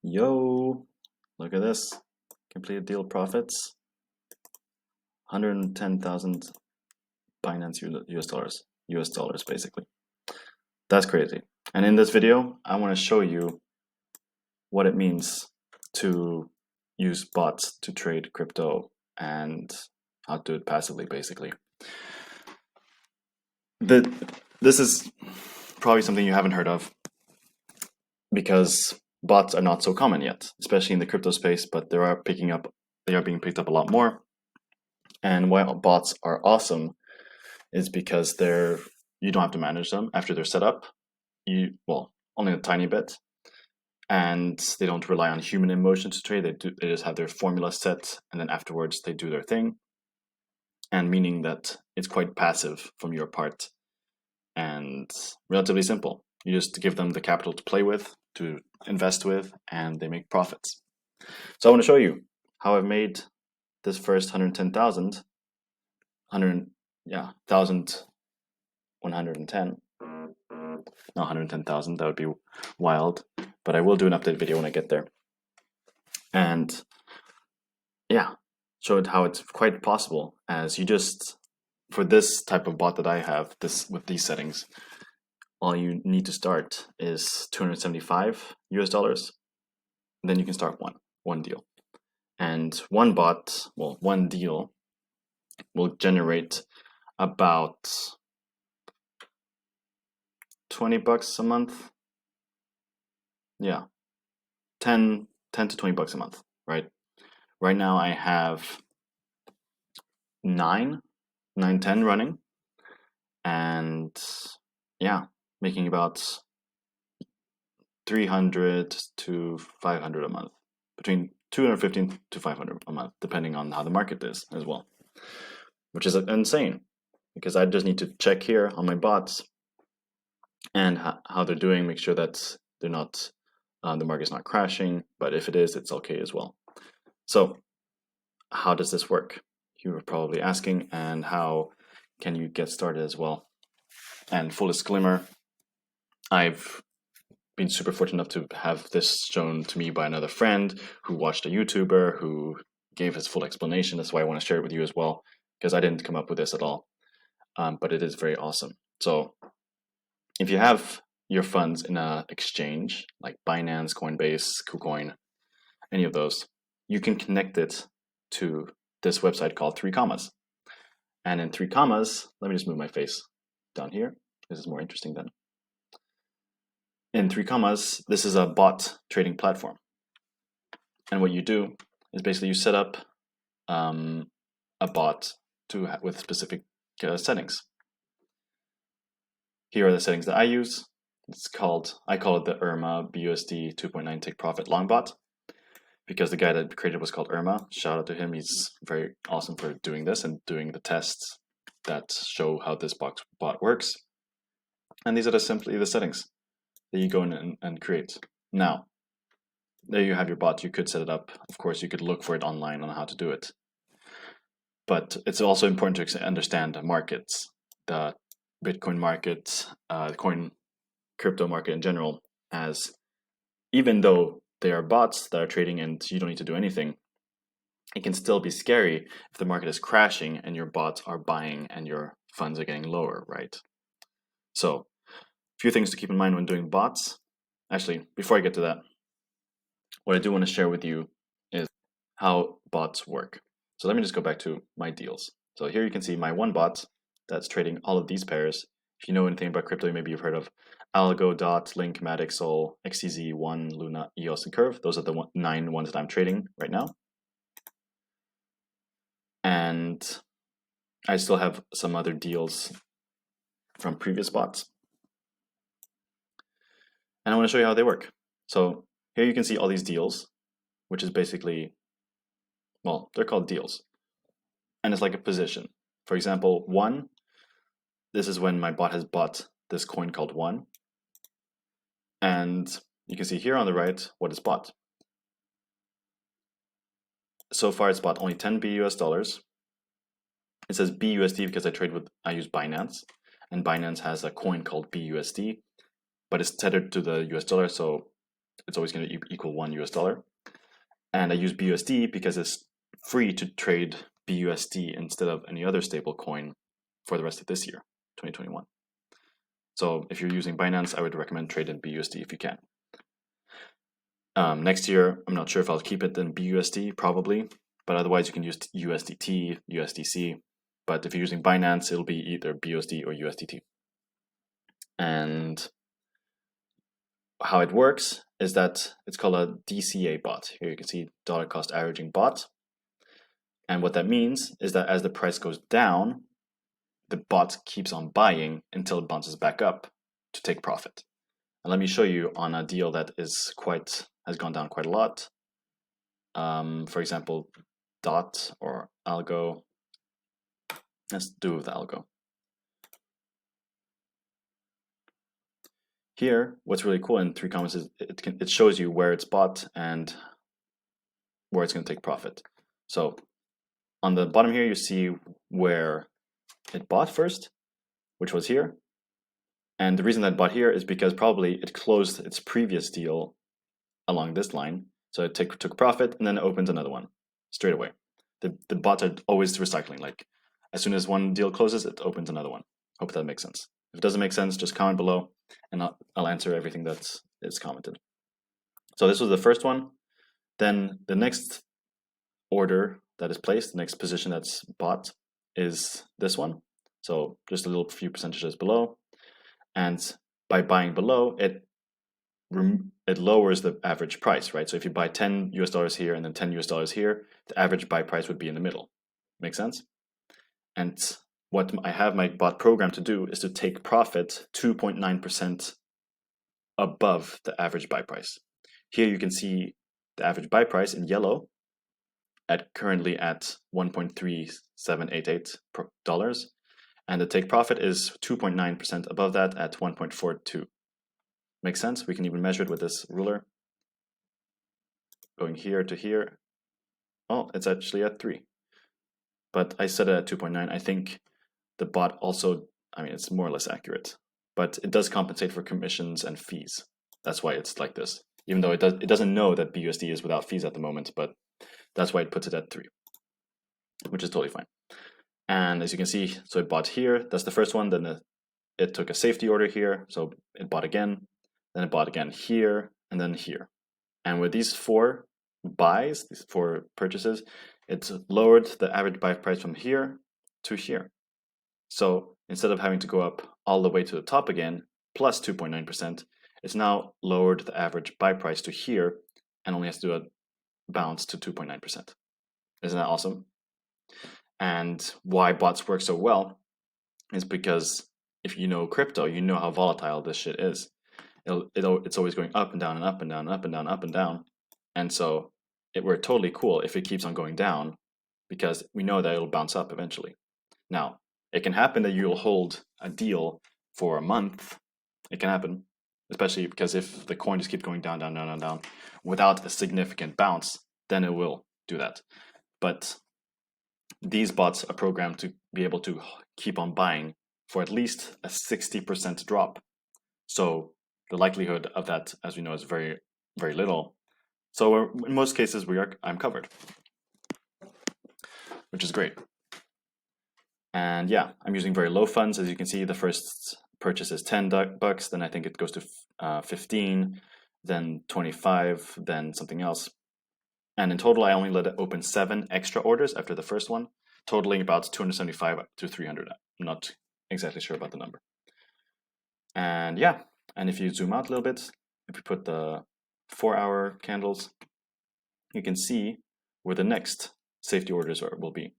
Yo, look at this. Completed deal profits. 110,000 Binance US dollars. US dollars, basically. That's crazy. And in this video, I want to show you what it means to use bots to trade crypto and how to do it passively, basically. This is probably something you haven't heard of because bots are not so common yet, especially in the crypto space, but they are being picked up a lot more. And why bots are awesome is because you don't have to manage them after they're set up. Only a tiny bit, and they don't rely on human emotion to trade. They just have their formula set, and then afterwards they do their thing. And meaning that it's quite passive from your part and relatively simple. You just give them the capital to play with, to invest with, and they make profits. So I want to show you how I've made this first 110,000, 1,110. No, 110,000, that would be wild, but I will do an update video when I get there. And yeah, show it how it's quite possible, as you just, for this type of bot that I have, with these settings, all you need to start is 275 US dollars. And then you can start one deal. And one deal will generate about $20 a month. Yeah, 10 to $20 a month, right? Right now I have 10 running, and yeah, making about 300 to 500 a month, between 215 to 500 a month, depending on how the market is as well, which is insane because I just need to check here on my bots and how they're doing, make sure that they're not, the market's not crashing, but if it is, it's okay as well. So how does this work? You were probably asking, and how can you get started as well? And full disclaimer, I've been super fortunate enough to have this shown to me by another friend who watched a YouTuber who gave his full explanation. That's why I want to share it with you as well, because I didn't come up with this at all, but it is very awesome. So if you have your funds in an exchange like Binance, Coinbase, KuCoin, any of those, you can connect it to this website called 3 Commas. And in 3 Commas, let me just move my face down here. This is more interesting then. In 3 Commas, this is a bot trading platform. And what you do is basically you set up a bot with specific settings. Here are the settings that I use. I call it the IRMA BUSD 2.9 take profit long bot, because the guy that created it was called IRMA. Shout out to him. He's very awesome for doing this and doing the tests that show how this bot works. And these are simply the settings that you go in and create. Now, there you have your bot. You could set it up. Of course, you could look for it online on how to do it. But it's also important to understand the markets, the Bitcoin market, crypto market in general, as even though they are bots that are trading and you don't need to do anything, it can still be scary if the market is crashing and your bots are buying and your funds are getting lower, right? So, a few things to keep in mind when doing bots. Actually, before I get to that, what I do want to share with you is how bots work. So let me just go back to my deals. So here you can see my one bot that's trading all of these pairs. If you know anything about crypto, maybe you've heard of Algo, Dot, Link, Matic, Sol, XTZ, One, Luna, EOS, and Curve. Those are the 9 ones that I'm trading right now. And I still have some other deals from previous bots. And I want to show you how they work. So here you can see all these deals, which is basically, well, they're called deals. And it's like a position. For example, 1, this is when my bot has bought this coin called 1. And you can see here on the right what it's bought. So far, it's bought only 10 US dollars. It says BUSD because I use Binance, and Binance has a coin called BUSD, but it's tethered to the US dollar, so it's always going to equal $1 US. And I use BUSD because it's free to trade BUSD instead of any other stable coin for the rest of this year, 2021. So if you're using Binance, I would recommend trading BUSD if you can. Next year, I'm not sure if I'll keep it in BUSD, probably, but otherwise you can use USDT, USDC. But if you're using Binance, it'll be either BUSD or USDT. And how it works is that it's called a DCA bot. Here you can see dollar cost averaging bot. And what that means is that as the price goes down, the bot keeps on buying until it bounces back up to take profit. And let me show you on a deal that has gone down quite a lot. For example, DOT or Algo. Let's do with Algo. Here, what's really cool in 3 comments is it shows you where it's bought and where it's going to take profit. So on the bottom here, you see where it bought first, which was here. And the reason that it bought here is because probably it closed its previous deal along this line. So it took profit and then it opens another one straight away. The bots are always recycling. Like as soon as one deal closes, it opens another one. Hope that makes sense. If it doesn't make sense, just comment below and I'll answer everything that is commented. So this was the first one. Then the next order that is placed, the next position that's bought is this one. So just a little few percentages below. And by buying below, it lowers the average price, right? So if you buy $10 US here and then $10 US here, the average buy price would be in the middle. Make sense? And what I have my bot program to do is to take profit 2.9% above the average buy price. Here you can see the average buy price in yellow currently at $1.3788, and the take profit is 2.9% above that at 1.42. Makes sense? We can even measure it with this ruler. Going here to here. Oh, it's actually at 3. But I set it at 2.9. I think the bot also, I mean, it's more or less accurate. But it does compensate for commissions and fees. That's why it's like this. Even though it doesn't know that BUSD is without fees at the moment, but that's why it puts it at 3, which is totally fine. And as you can see, so it bought here. That's the first one. Then it took a safety order here. So it bought again. Then it bought again here, and then here. And with these 4 buys, these 4 purchases, it's lowered the average buy price from here to here. So instead of having to go up all the way to the top again, plus 2.9%, it's now lowered the average buy price to here and only has to do a bounce to 2.9%. Isn't that awesome? And why bots work so well is because if you know crypto, you know how volatile this shit is. It's always going up and down and up and down, up and down, up and down. And so we're totally cool if it keeps on going down because we know that it'll bounce up eventually. Now, it can happen that you'll hold a deal for a month. It can happen, especially because if the coin just keeps going down, down, down, down, down without a significant bounce, then it will do that. But these bots are programmed to be able to keep on buying for at least a 60% drop. So the likelihood of that, as we know, is very, very little. So in most cases, I'm covered, which is great. And yeah, I'm using very low funds. As you can see, the first purchase is $10, then I think it goes to 15, then 25, then something else. And in total, I only let it open 7 extra orders after the first one, totaling about 275 to 300. I'm not exactly sure about the number. And yeah, and if you zoom out a little bit, if you put the 4-hour candles, you can see where the next safety orders will be.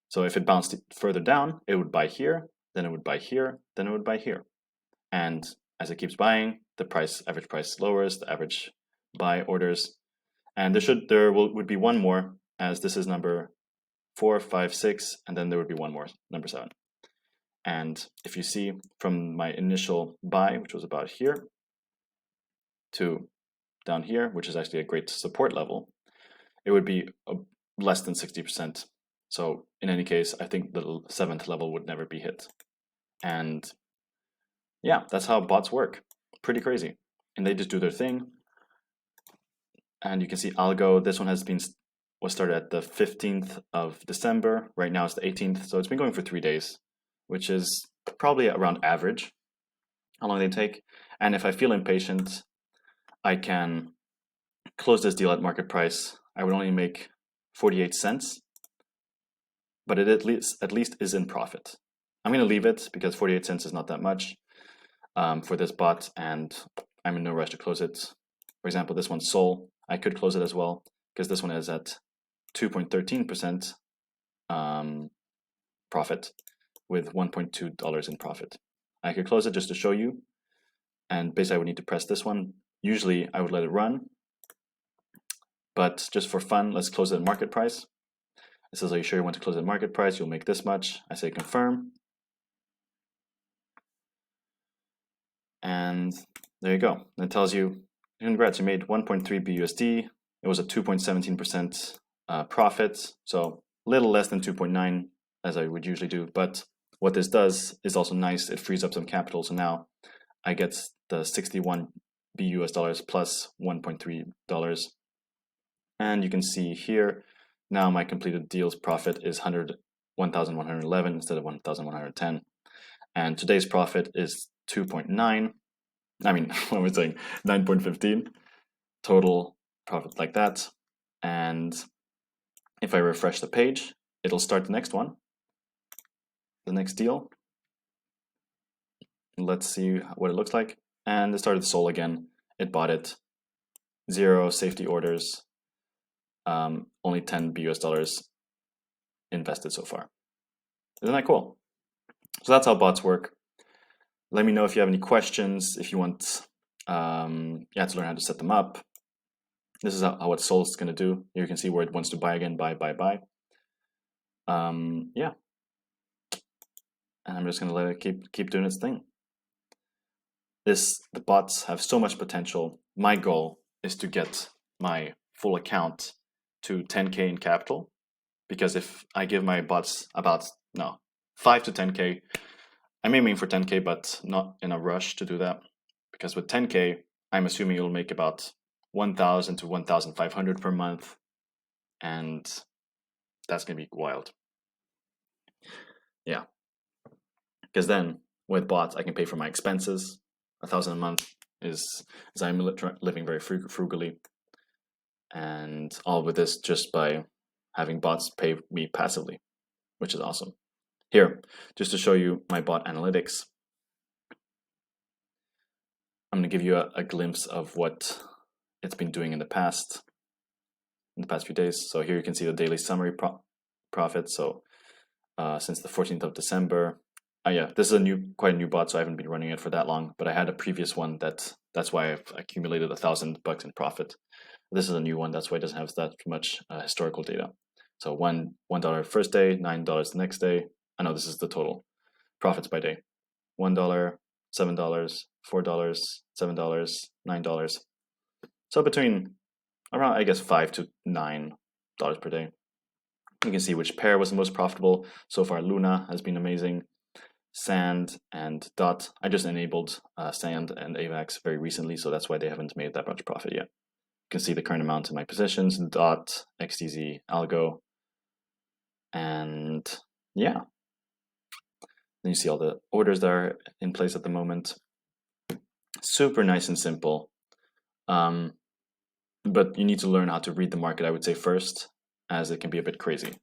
So if it bounced further down, it would buy here, then it would buy here, then it would buy here. And as it keeps buying, the average price lowers, the average buy orders. And there would be one more, as this is number 4, 5, 6, and then there would be one more, number 7. And if you see from my initial buy, which was about here, to down here, which is actually a great support level, it would be less than 60%. So in any case, I think the 7th level would never be hit. And yeah, that's how bots work. Pretty crazy. And they just do their thing. And you can see algo, this one was started at the 15th of December. Right now it's the 18th, so it's been going for 3 days, which is probably around average, how long they take. And if I feel impatient, I can close this deal at market price. I would only make 48 cents, but it at least is in profit. I'm going to leave it because 48 cents is not that much for this bot, and I'm in no rush to close it. For example, this one's Sol. I could close it as well because this one is at 2.13% profit with $1.2 in profit. I could close it just to show you, and basically I would need to press this one. Usually I would let it run, but just for fun, let's close it at market price. It says, are you sure you want to close at market price? You'll make this much. I say confirm. And there you go. And it tells you, congrats, you made 1.3 BUSD. It was a 2.17% profit, so a little less than 2.9 as I would usually do. But what this does is also nice. It frees up some capital. So now I get the 61 BUS dollars plus $1.3. And you can see here, now my completed deals profit is 1,111 instead of 1,110. And today's profit is 2.9. I mean, what am I saying? 9.15 total profit like that. And if I refresh the page, it'll start the next one, the next deal. Let's see what it looks like. And it started Sol again. It bought it. 0 safety orders. Only 10 BUS dollars invested so far. Isn't that cool? So that's how bots work. Let me know if you have any questions, if you want to learn how to set them up. This is how what Sol is going to do. Here you can see where it wants to buy again, buy. Yeah. And I'm just going to let it keep doing its thing. The bots have so much potential. My goal is to get my full account to 10K in capital, because if I give my bots about 5 to 10K, I'm aiming for 10K, but not in a rush to do that, because with 10K, I'm assuming it'll make about 1,000 to 1,500 per month, and that's gonna be wild. Yeah, because then with bots, I can pay for my expenses. 1,000 a month is I'm living very frugally, and all with this just by having bots pay me passively, which is awesome. Here, just to show you my bot analytics, I'm going to give you a glimpse of what it's been doing in the past few days. So here you can see the daily summary profit. So since the 14th of December, yeah, this is quite a new bot, so I haven't been running it for that long. But I had a previous one that's why I've accumulated $1,000 in profit. This is a new one, that's why it doesn't have that much historical data. So $1 first day, $9 the next day. I know this is the total profits by day. $1, $7, $4, $7, $9. So between around, I guess, $5 to $9 per day. You can see which pair was the most profitable. So far, Luna has been amazing. Sand and Dot. I just enabled Sand and AVAX very recently, so that's why they haven't made that much profit yet. You can see the current amount in my positions, Dot, XTZ, Algo, and yeah. Then you see all the orders that are in place at the moment. Super nice and simple. But you need to learn how to read the market, I would say, first, as it can be a bit crazy.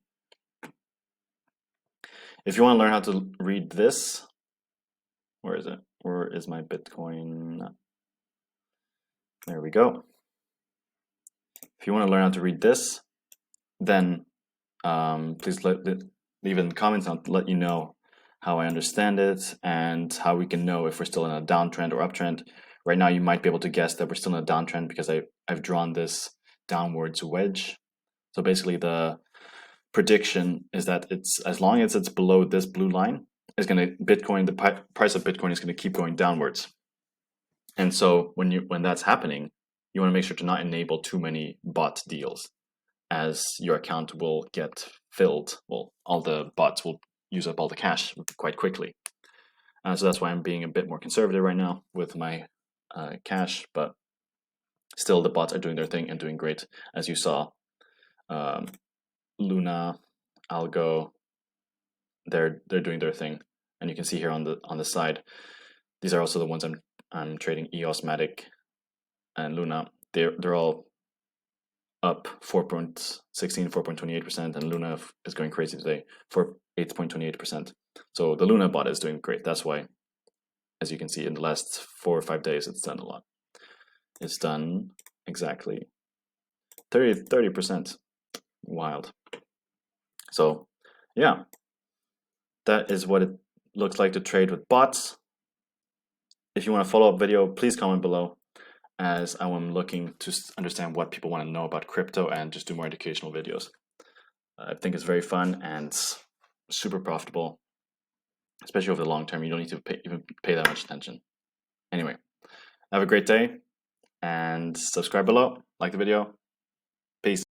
If you want to learn how to read this, where is it? Where is my Bitcoin? There we go. If you want to learn how to read this, then please leave in the comments. I'll let you know how I understand it and how we can know if we're still in a downtrend or uptrend. Right now, you might be able to guess that we're still in a downtrend because I've drawn this downwards wedge. So basically, the prediction is that it's as long as it's below this blue line, the price of Bitcoin is going to keep going downwards. And so when that's happening, you want to make sure to not enable too many bot deals, as your account will get filled. Well, all the bots will use up all the cash quite quickly. So that's why I'm being a bit more conservative right now with my cash. But still the bots are doing their thing and doing great, as you saw. Luna, Algo, they're doing their thing, and you can see here on the side, these are also the ones I'm trading. EOS, Matic, and Luna. They're all up 4.16, 4.28%, and Luna is going crazy today for 8.28%. So the Luna bot is doing great. That's why, as you can see, in the last 4 or 5 days, it's done a lot. It's done exactly 30%. Wild. So yeah, that is what it looks like to trade with bots. If you want a follow-up video, please comment below, as I am looking to understand what people want to know about crypto and just do more educational videos. I think it's very fun and super profitable, especially over the long term. You don't need to even pay that much attention. Anyway, have a great day and subscribe below, like the video. Peace.